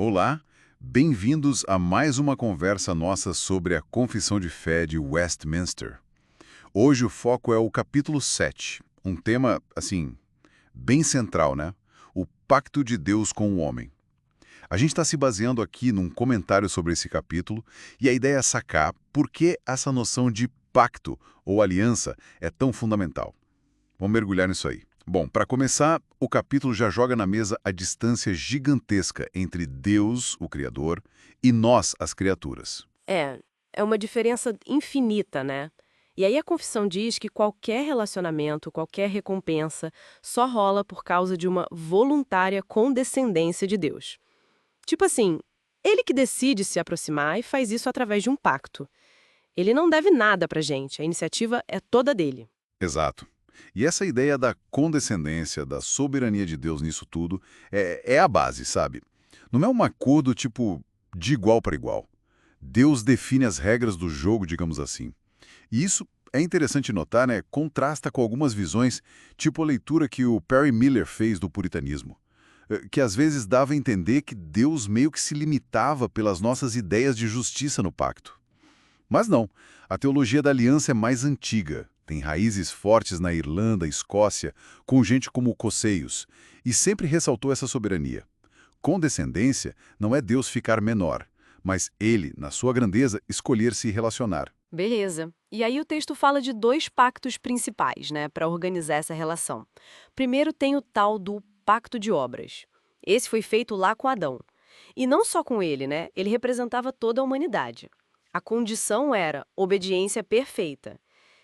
Olá, bem-vindos a mais uma conversa nossa sobre a Confissão de Fé de Westminster. Hoje o foco é o capítulo 7, um tema, assim, bem central, né? O Pacto de Deus com o Homem. A gente está se baseando aqui num comentário sobre esse capítulo e a ideia é sacar por que essa noção de pacto ou aliança é tão fundamental. Vamos mergulhar nisso aí. Bom, para começar, o capítulo já joga na mesa a distância gigantesca entre Deus, o Criador, e nós, as criaturas. É uma diferença infinita, né? E aí a confissão diz que qualquer relacionamento, qualquer recompensa, só rola por causa de uma voluntária condescendência de Deus. Tipo assim, ele que decide se aproximar e faz isso através de um pacto. Ele não deve nada pra gente, a iniciativa é toda dele. Exato. E essa ideia da condescendência, da soberania de Deus nisso tudo, é a base, sabe? Não é um acordo tipo de igual para igual. Deus define as regras do jogo, digamos assim. E isso é interessante notar, né? Contrasta com algumas visões, tipo a leitura que o Perry Miller fez do puritanismo, que às vezes dava a entender que Deus meio que se limitava pelas nossas ideias de justiça no pacto. Mas não, a teologia da aliança é mais antiga, tem raízes fortes na Irlanda, Escócia, com gente como Cosseios, e sempre ressaltou essa soberania. Condescendência não é Deus ficar menor, mas ele, na sua grandeza, escolher se relacionar. Beleza. E aí o texto fala de dois pactos principais, né, para organizar essa relação. Primeiro tem o tal do pacto de obras. Esse foi feito lá com Adão. E não só com ele, né? Ele representava toda a humanidade. A condição era obediência perfeita.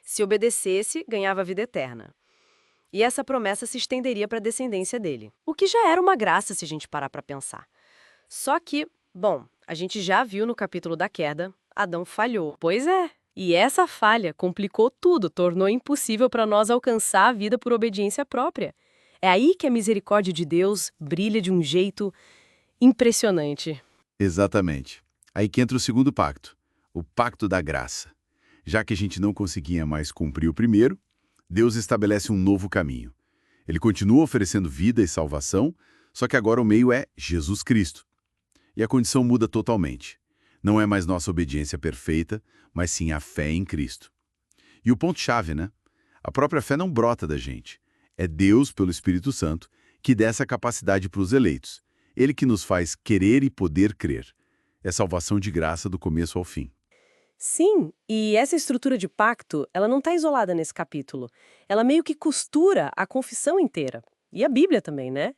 Se obedecesse, ganhava a vida eterna. E essa promessa se estenderia para a descendência dele. O que já era uma graça se a gente parar para pensar. Só que, bom, a gente já viu no capítulo da queda, Adão falhou. Pois é. E essa falha complicou tudo, tornou impossível para nós alcançar a vida por obediência própria. É aí que a misericórdia de Deus brilha de um jeito impressionante. Exatamente. Aí que entra o segundo pacto, o pacto da graça. Já que a gente não conseguia mais cumprir o primeiro, Deus estabelece um novo caminho. Ele continua oferecendo vida e salvação, só que agora o meio é Jesus Cristo. E a condição muda totalmente. Não é mais nossa obediência perfeita, mas sim a fé em Cristo. E o ponto-chave, né? A própria fé não brota da gente. É Deus, pelo Espírito Santo, que dá essa capacidade para os eleitos. Ele que nos faz querer e poder crer. É salvação de graça do começo ao fim. Sim, e essa estrutura de pacto, ela não está isolada nesse capítulo. Ela meio que costura a confissão inteira. E a Bíblia também, né?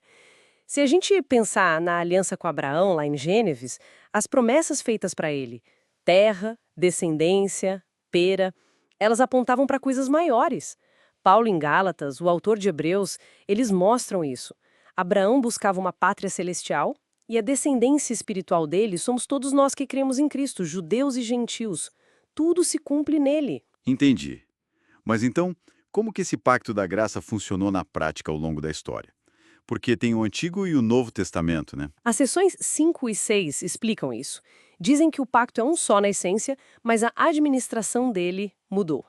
Se a gente pensar na aliança com Abraão, lá em Gênesis, as promessas feitas para ele, terra, descendência, pera, elas apontavam para coisas maiores. Paulo em Gálatas, o autor de Hebreus, eles mostram isso. Abraão buscava uma pátria celestial e a descendência espiritual dele somos todos nós que cremos em Cristo, judeus e gentios. Tudo se cumpre nele. Entendi. Mas então, como que esse pacto da graça funcionou na prática ao longo da história? Porque tem o Antigo e o Novo Testamento, né? As seções 5 e 6 explicam isso. Dizem que o pacto é um só na essência, mas a administração dele mudou.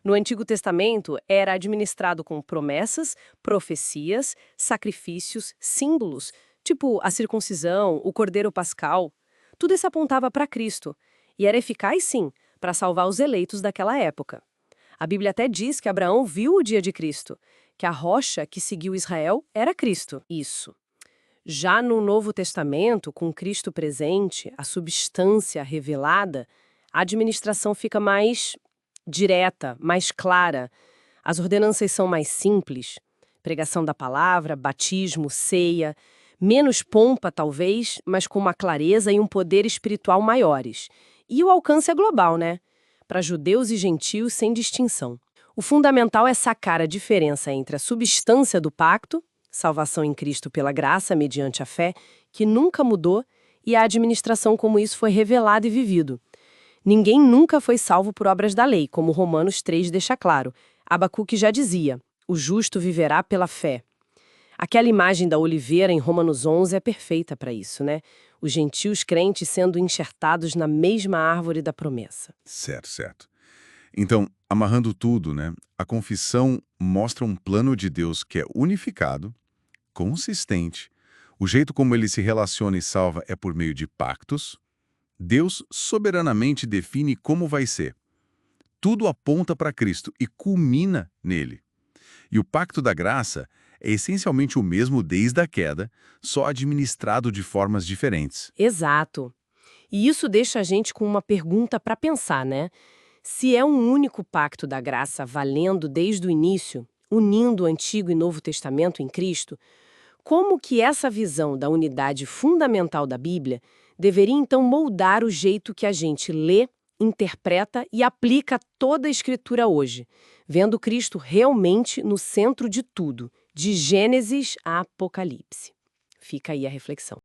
No Antigo Testamento, era administrado com promessas, profecias, sacrifícios, símbolos, tipo a circuncisão, o cordeiro pascal. Tudo isso apontava para Cristo. E era eficaz, sim, para salvar os eleitos daquela época. A Bíblia até diz que Abraão viu o dia de Cristo, que a rocha que seguiu Israel era Cristo. Isso. Já no Novo Testamento, com Cristo presente, a substância revelada, a administração fica mais direta, mais clara. As ordenanças são mais simples. Pregação da palavra, batismo, ceia. Menos pompa, talvez, mas com uma clareza e um poder espiritual maiores. E o alcance é global, né? Para judeus e gentios sem distinção. O fundamental é sacar a diferença entre a substância do pacto, salvação em Cristo pela graça mediante a fé, que nunca mudou, e a administração como isso foi revelado e vivido. Ninguém nunca foi salvo por obras da lei, como Romanos 3 deixa claro. Abacuque já dizia, o justo viverá pela fé. Aquela imagem da oliveira em Romanos 11 é perfeita para isso, né? Os gentios crentes sendo enxertados na mesma árvore da promessa. Certo, certo. Então, amarrando tudo, né? A confissão mostra um plano de Deus que é unificado, consistente, O jeito como ele se relaciona e salva é por meio de pactos. Deus soberanamente define como vai ser. Tudo aponta para Cristo e culmina nele. E o pacto da graça é essencialmente o mesmo desde a queda, só administrado de formas diferentes. Exato. E isso deixa a gente com uma pergunta para pensar, né? Se é um único pacto da graça valendo desde o início, unindo o Antigo e Novo Testamento em Cristo, como que essa visão da unidade fundamental da Bíblia deveria então moldar o jeito que a gente lê, interpreta e aplica toda a Escritura hoje, vendo Cristo realmente no centro de tudo, de Gênesis a Apocalipse? Fica aí a reflexão.